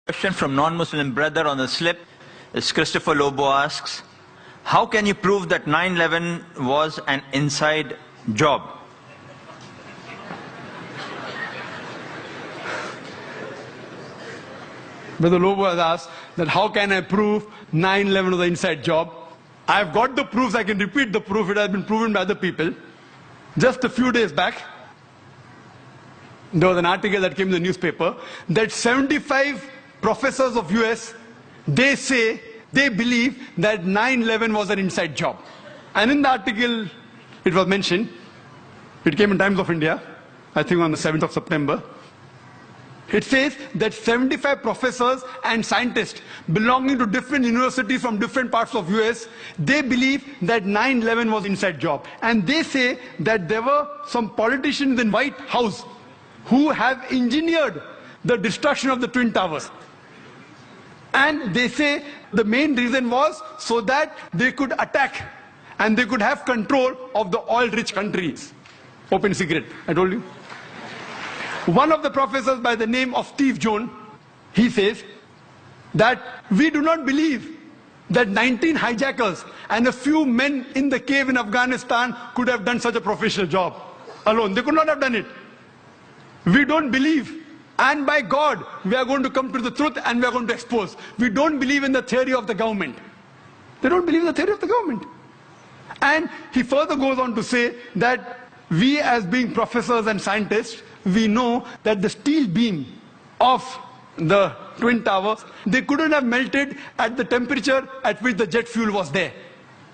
Question from non-Muslim brother on the slip is Christopher Lobo asks, how can you prove that 9/11 was an inside job? Brother Lobo has asked that how can I prove 9/11 was an inside job? I've got the proofs, I can repeat the proof, it has been proven by other people. Just a few days back, there was an article that came in the newspaper that 75 professors of US, they say, they believe that 9/11 was an inside job. And in the article, it was mentioned, it came in Times of India, I think on the 7th of September. It says that 75 professors and scientists belonging to different universities from different parts of US, they believe that 9/11 was inside job. And they say that there were some politicians in White House who have engineered the destruction of the Twin Towers. And they say the main reason was so that they could attack and they could have control of the oil-rich countries. Open secret, I told you. One of the professors by the name of Steve Jones, he says that we do not believe that 19 hijackers and a few men in the cave in Afghanistan could have done such a professional job alone. They could not have done it. We don't believe. And by God, we are going to come to the truth and we are going to expose. We don't believe in the theory of the government. They don't believe in the theory of the government. And he further goes on to say that we as being professors and scientists, we know that the steel beam of the Twin Towers, they couldn't have melted at the temperature at which the jet fuel was there.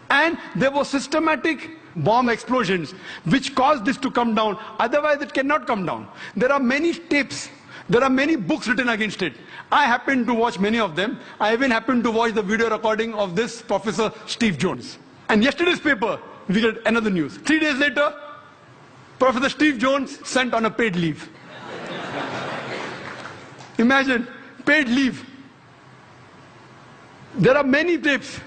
And there were systematic bomb explosions which caused this to come down. Otherwise it cannot come down. There are many tapes. There are many books written against it. I happen to watch many of them. I even happened to watch the video recording of this Professor Steve Jones. And yesterday's paper, we get another news. 3 days later, Professor Steve Jones sent on a paid leave. Imagine, paid leave. There are many tapes.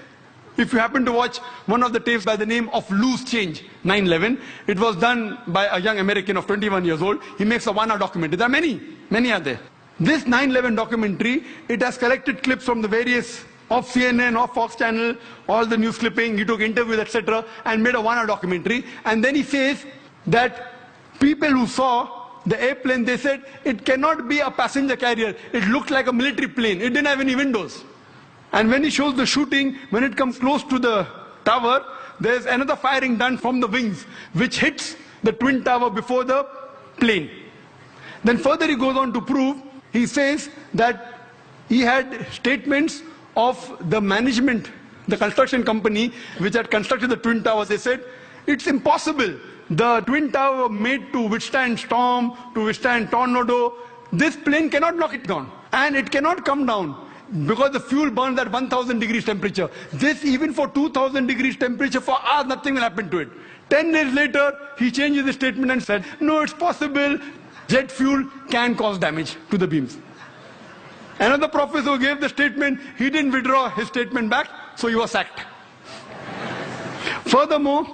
If you happen to watch one of the tapes by the name of Loose Change, 9/11, it was done by a young American of 21 years old. He makes a 1-hour documentary. There are many are there. This 9/11 documentary, it has collected clips from the various of CNN, of Fox Channel, all the news clipping, he took interviews, etc., and made a 1-hour documentary. And then he says that people who saw the airplane, they said it cannot be a passenger carrier. It looked like a military plane. It didn't have any windows. And when he shows the shooting, when it comes close to the tower, there's another firing done from the wings, which hits the Twin Tower before the plane. Then further he goes on to prove, he says that he had statements of the management, the construction company, which had constructed the Twin Towers. They said, it's impossible. The Twin Tower were made to withstand storm, to withstand tornado. This plane cannot knock it down. And it cannot come down because the fuel burns at 1000 degrees temperature. This, even for 2000 degrees temperature, for hours, nothing will happen to it. 10 days later, he changes the statement and said, no, it's possible. Jet fuel can cause damage to the beams. Another professor who gave the statement, he didn't withdraw his statement back, so he was sacked. Furthermore,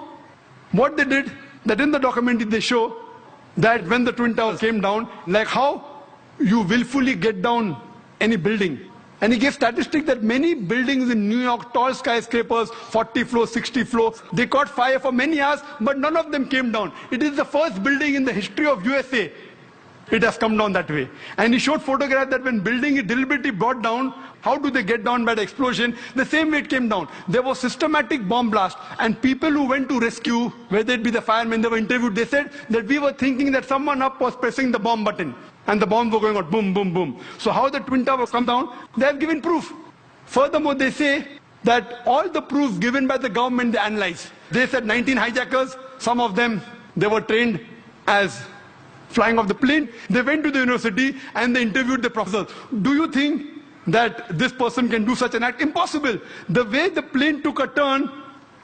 what they did, that in the documentary they show that when the Twin Towers came down, like how you willfully get down any building. And he gave statistics that many buildings in New York, tall skyscrapers, 40 floors, 60 floors, they caught fire for many hours, but none of them came down. It is the first building in the history of USA. It has come down that way. And he showed photographs that when building is deliberately brought down, how do they get down by the explosion? The same way it came down. There was systematic bomb blast. And people who went to rescue, whether it be the firemen, they were interviewed, they said that we were thinking that someone up was pressing the bomb button. And the bombs were going out, boom, boom, boom. So how the Twin Towers come down? They have given proof. Furthermore, they say that all the proofs given by the government, they analyze. They said 19 hijackers, some of them, they were trained as flying off the plane. They went to the university and they interviewed the professors. Do you think that this person can do such an act? Impossible. The way the plane took a turn,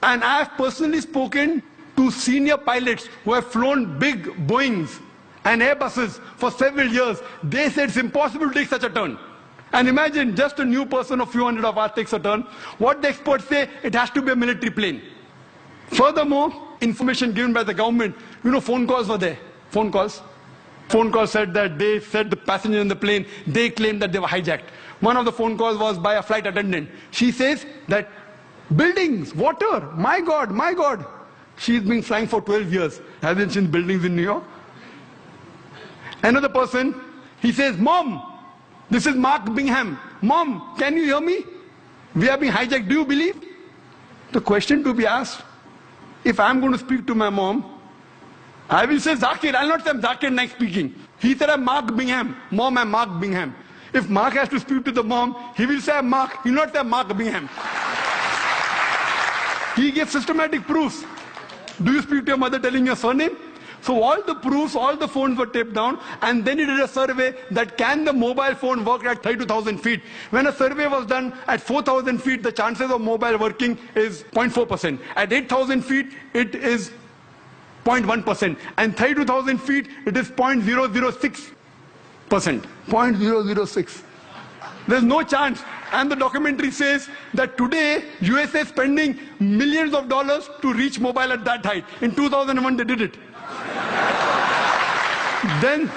and I have personally spoken to senior pilots who have flown big Boeings and Airbuses for several years. They said it's impossible to take such a turn. And imagine just a new person of few hundred of us takes a turn. What the experts say, it has to be a military plane. Furthermore, information given by the government, phone calls were there. Phone calls. Phone call said that they said the passengers in the plane, they claimed that they were hijacked. One of the phone calls was by a flight attendant. She says that buildings, water, my God, my God. She's been flying for 12 years. Hasn't seen buildings in New York. Another person, he says, Mom, this is Mark Bingham. Mom, can you hear me? We are being hijacked. Do you believe? The question to be asked, if I'm going to speak to my mom, I will say Zakir. I'll not say I'm Zakir Naik speaking. He said I'm Mark Bingham. Mom, I'm Mark Bingham. If Mark has to speak to the mom, he will say I'm Mark. He will not say I'm Mark Bingham. He gives systematic proofs. Do you speak to your mother telling your surname? So all the proofs, all the phones were taped down, and then he did a survey that can the mobile phone work at 32,000 feet. When a survey was done at 4,000 feet, the chances of mobile working is 0.4%. At 8,000 feet, it is 0.1%. And 32,000 feet, it is 0.006%. 0.006. There's no chance. And the documentary says that today, USA is spending millions of dollars to reach mobile at that height. In 2001, they did it. Then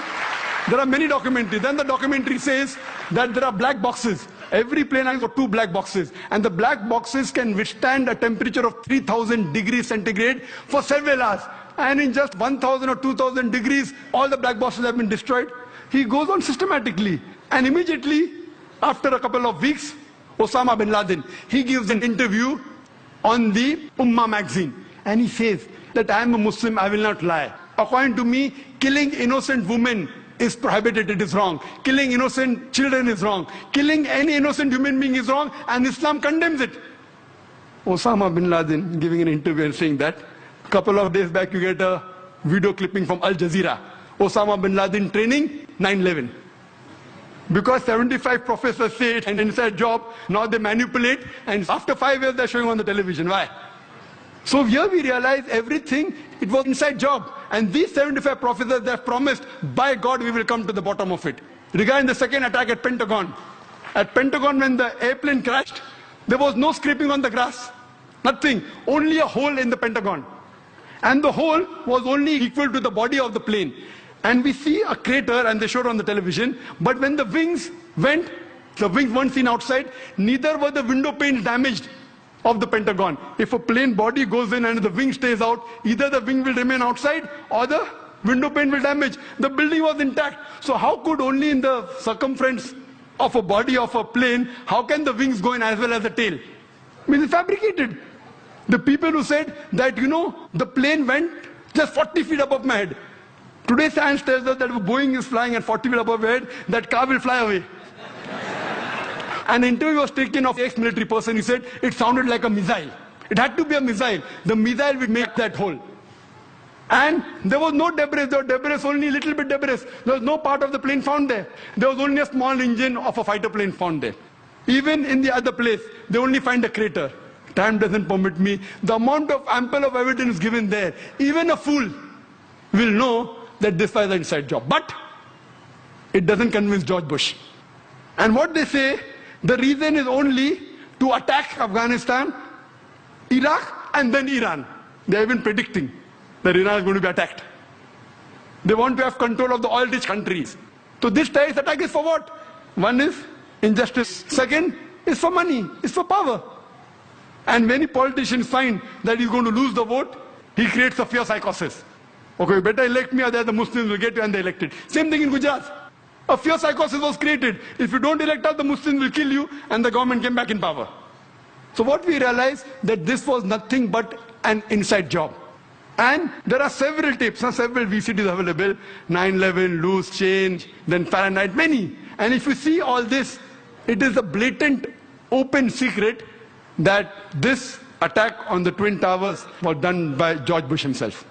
there are many documentaries. Then the documentary says that there are black boxes. Every plane has got 2 black boxes. And the black boxes can withstand a temperature of 3,000 degrees centigrade for several hours. And in just 1,000 or 2,000 degrees, all the black boxes have been destroyed. He goes on systematically. And immediately, after a couple of weeks, Osama bin Laden, he gives an interview on the Ummah magazine. And he says that I am a Muslim, I will not lie. According to me, killing innocent women is prohibited, it is wrong. Killing innocent children is wrong. Killing any innocent human being is wrong, and Islam condemns it. Osama bin Laden giving an interview and saying that. A couple of days back, you get a video clipping from Al Jazeera. Osama bin Laden training 9/11. Because 75 professors say it's an inside job, now they manipulate, and after 5 years they're showing on the television. Why? So here we realize everything, it was inside job. And these 75 professors, they have promised, by God, we will come to the bottom of it. Regarding the second attack at Pentagon. At Pentagon, when the airplane crashed, there was no scraping on the grass. Nothing. Only a hole in the Pentagon. And the hole was only equal to the body of the plane. And we see a crater, and they showed on the television. But when the wings went, the wings weren't seen outside, neither were the window panes damaged of the Pentagon. If a plane body goes in and the wing stays out, either the wing will remain outside or the window pane will damage. The building was intact. So how could only in the circumference of a body of a plane, how can the wings go in as well as the tail? I mean, it's fabricated. The people who said that, the plane went just 40 feet above my head. Today science tells us that if Boeing is flying at 40 feet above your head, that car will fly away. An interview was taken of an ex-military person. He said it sounded like a missile. It had to be a missile. The missile would make that hole. And there was no debris. There was debris, only a little bit debris. There was no part of the plane found there. There was only a small engine of a fighter plane found there. Even in the other place, they only find a crater. Time doesn't permit me. The amount of ample of evidence given there, even a fool will know that this was an inside job. But it doesn't convince George Bush. And what they say, the reason is only to attack Afghanistan, Iraq, and then Iran. They have been predicting that Iran is going to be attacked. They want to have control of the oil-rich countries. So this terrorist attack is for what? One is injustice. Second is for money, is for power. And many politicians find that he's going to lose the vote, he creates a fear psychosis. Okay, you better elect me, otherwise the Muslims will get you and they elected. Same thing in Gujarat. A fear psychosis was created. If you don't elect us, the Muslims will kill you, and the government came back in power. So what we realized, that this was nothing but an inside job. And there are several tapes, several VCDs available, 9/11, loose change, then Fahrenheit, many. And if you see all this, it is a blatant, open secret that this attack on the Twin Towers was done by George Bush himself.